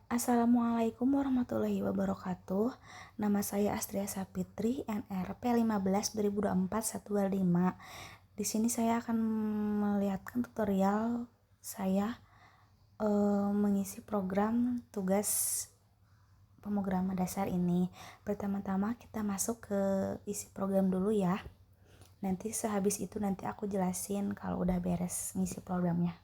Assalamualaikum warahmatullahi wabarakatuh. Nama saya Astria Sapitri, NRP 15 2024 125. Di sini saya akan melihatkan tutorial saya mengisi program tugas pemrograman dasar ini. Pertama-tama kita masuk ke isi program dulu ya. Nanti sehabis itu nanti aku jelasin kalau udah beres ngisi programnya.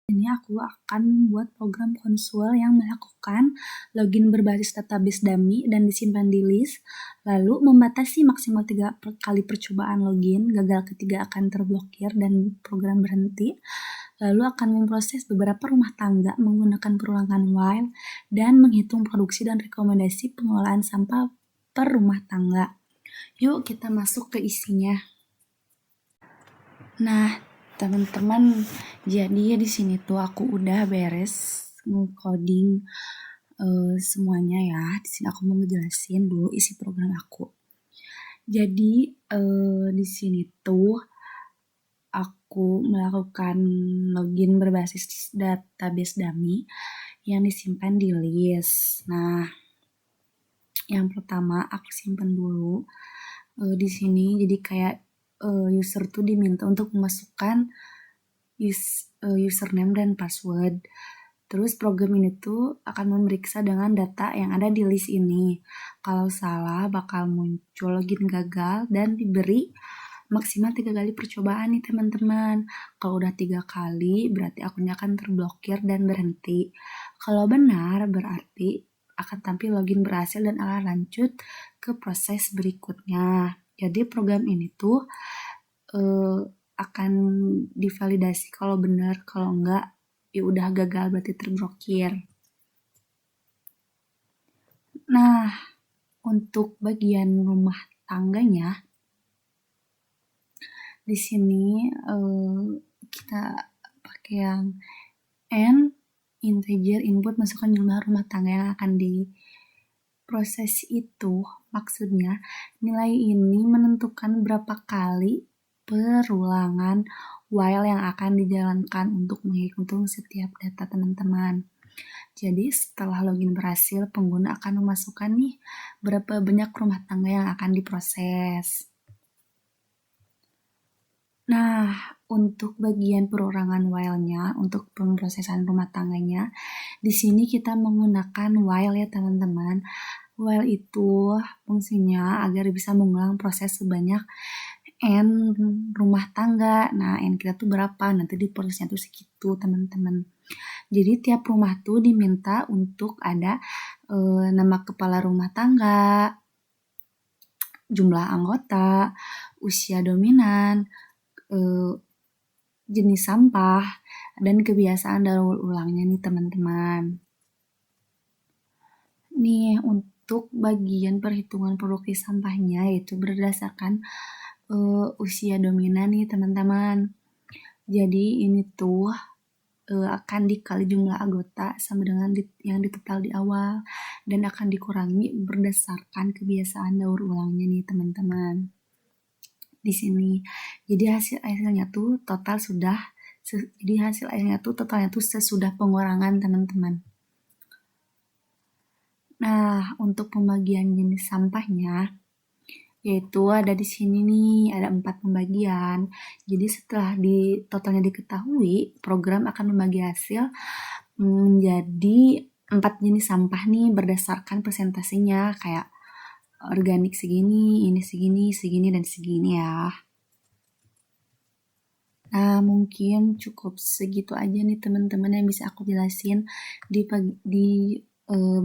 Ini aku akan membuat program konsul yang melakukan login berbasis database dummy dan disimpan di list, lalu membatasi maksimal 3 kali percobaan login, gagal ketiga akan terblokir dan program berhenti, lalu akan memproses beberapa rumah tangga menggunakan perulangan while, dan menghitung produksi dan rekomendasi pengelolaan sampah per rumah tangga. Yuk kita masuk ke isinya. Nah, teman-teman, jadi di sini tuh aku udah beres nge-coding semuanya ya. Di sini aku mau ngejelasin dulu isi program aku. Jadi di sini tuh aku melakukan login berbasis database dummy yang disimpan di list. Nah, yang pertama aku simpan dulu di sini. Jadi kayak user tuh diminta untuk memasukkan username dan password. Terus program ini tuh akan memeriksa dengan data yang ada di list ini. Kalau salah bakal muncul login gagal dan diberi maksimal 3 kali percobaan nih teman-teman. Kalau udah 3 kali berarti akunnya akan terblokir dan berhenti. Kalau benar berarti akan tampil login berhasil dan akan lanjut ke proses berikutnya. Jadi program ini tuh akan divalidasi kalau benar, kalau enggak ya udah gagal berarti terblokir. Nah, untuk bagian rumah tangganya di sini kita pakai yang n integer input masukkan jumlah rumah tangga yang akan diproses itu. Maksudnya nilai ini menentukan berapa kali perulangan while yang akan dijalankan untuk menghitung setiap data teman-teman. Jadi setelah login berhasil, pengguna akan memasukkan nih berapa banyak rumah tangga yang akan diproses. Nah, untuk bagian perorangan while-nya, untuk pemrosesan rumah tangganya, di sini kita menggunakan while ya teman-teman. While itu fungsinya agar bisa mengulang proses sebanyak n rumah tangga. Nah, n kita tuh berapa? Nanti di prosesnya tuh segitu teman-teman. Jadi tiap rumah tuh diminta untuk ada nama kepala rumah tangga, jumlah anggota, usia dominan, jenis sampah, dan kebiasaan daur ulangnya nih teman-teman. Nih untuk bagian perhitungan produksi sampahnya yaitu berdasarkan usia dominan nih teman-teman. Jadi ini tuh akan dikali jumlah anggota sama dengan yang ditotal di awal dan akan dikurangi berdasarkan kebiasaan daur ulangnya nih teman-teman. Di sini. Jadi hasilnya tuh total sudah totalnya tuh sesudah pengurangan teman-teman. Nah, untuk pembagian jenis sampahnya yaitu ada di sini nih, ada 4 pembagian. Jadi setelah totalnya diketahui, program akan membagi hasil menjadi 4 jenis sampah nih berdasarkan persentasenya kayak organik segini, ini segini, segini, dan segini ya. Nah, mungkin cukup segitu aja nih teman-teman yang bisa aku jelasin di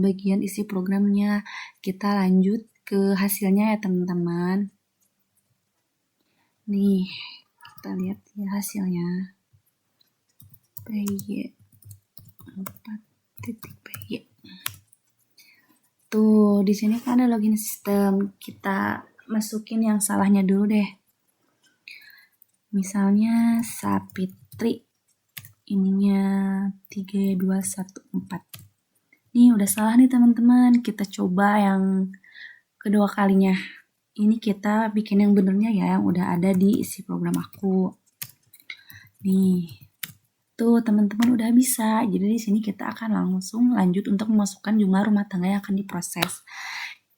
bagian isi programnya. Kita lanjut ke hasilnya ya teman-teman. Nih, kita lihat ya hasilnya. PY 4.py. Tuh, di sini kan ada login sistem. Kita masukin yang salahnya dulu deh. Misalnya Sapitri, ininya 3214. Nih udah salah nih teman-teman. Kita coba yang kedua kalinya. Ini kita bikin yang benernya ya, yang udah ada di isi program aku. Nih, tuh teman-teman udah bisa. Jadi di sini kita akan langsung lanjut untuk memasukkan jumlah rumah tangga yang akan diproses.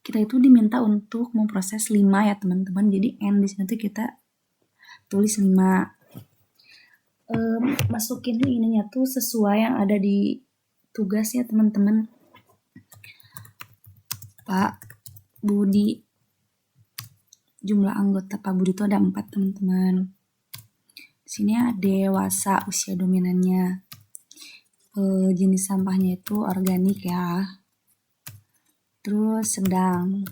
Kita itu diminta untuk memproses 5 ya teman-teman. Jadi N di sini tuh kita tulis 5. Masukin ininya tuh sesuai yang ada di tugas ya teman-teman. Pak Budi, jumlah anggota Pak Budi itu ada 4 teman-teman. Di sini ada dewasa, usia dominannya. Jenis sampahnya itu organik ya. Terus sedang.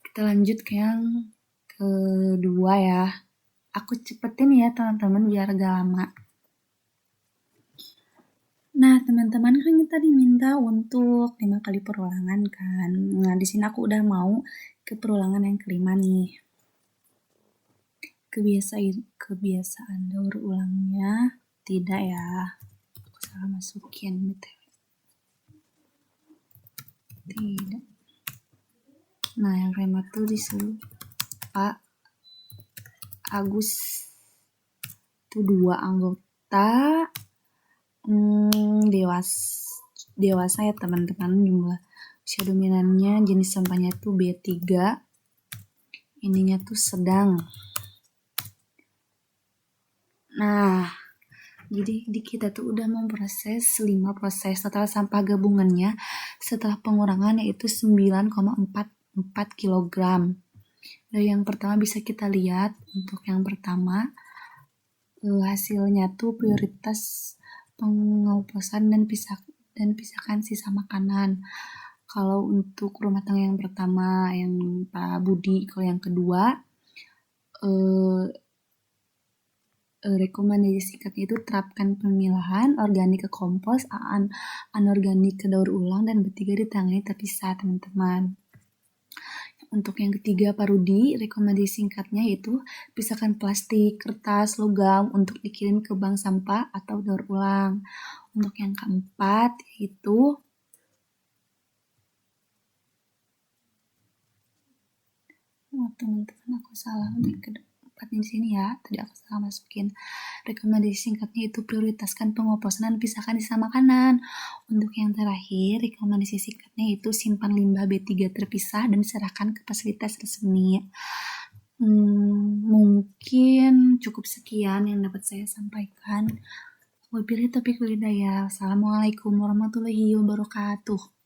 Kita lanjut ke yang kedua ya. Aku cepetin ya teman-teman biar gak lama. Nah, teman-teman kan kita diminta untuk 5 kali perulangan kan. Nah, di sini aku udah mau ke perulangan yang kelima nih. Kebiasaan daur ulangnya tidak ya. Aku salah masukin. Tidak. Nah, yang kelima tuh disuruh Pak Agus tuh 2 anggota dewasa ya teman-teman, jumlah usia dominannya jenis sampahnya tuh B3, ininya tuh sedang. Nah, jadi di kita tuh udah memproses 5 proses total sampah gabungannya setelah pengurangan yaitu 9,44 kg. Dari yang pertama bisa kita lihat, untuk yang pertama hasilnya tuh prioritas pengoplosan dan pisahkan sisa makanan. Kalau untuk rumah tangga yang pertama yang Pak Budi, kalau yang kedua rekomendasi singkatnya itu terapkan pemilahan organik ke kompos, anorganik ke daur ulang, dan bertiga ditangani terpisah teman-teman. Untuk yang ketiga Pak Rudi, rekomendasi singkatnya itu pisahkan plastik, kertas, logam untuk dikirim ke bank sampah atau daur ulang. Untuk yang keempat itu teman-teman aku salah di keempat di sini ya, tadi aku salah masukin. Rekomendasi singkatnya itu prioritaskan pengoplosan dan pisahkan sisa makanan. Untuk yang terakhir, rekomendasi singkatnya itu simpan limbah B3 terpisah dan serahkan ke fasilitas resmi. Mungkin cukup sekian yang dapat saya sampaikan. Wabillahi taufiq wal hidayah. Assalamualaikum warahmatullahi wabarakatuh.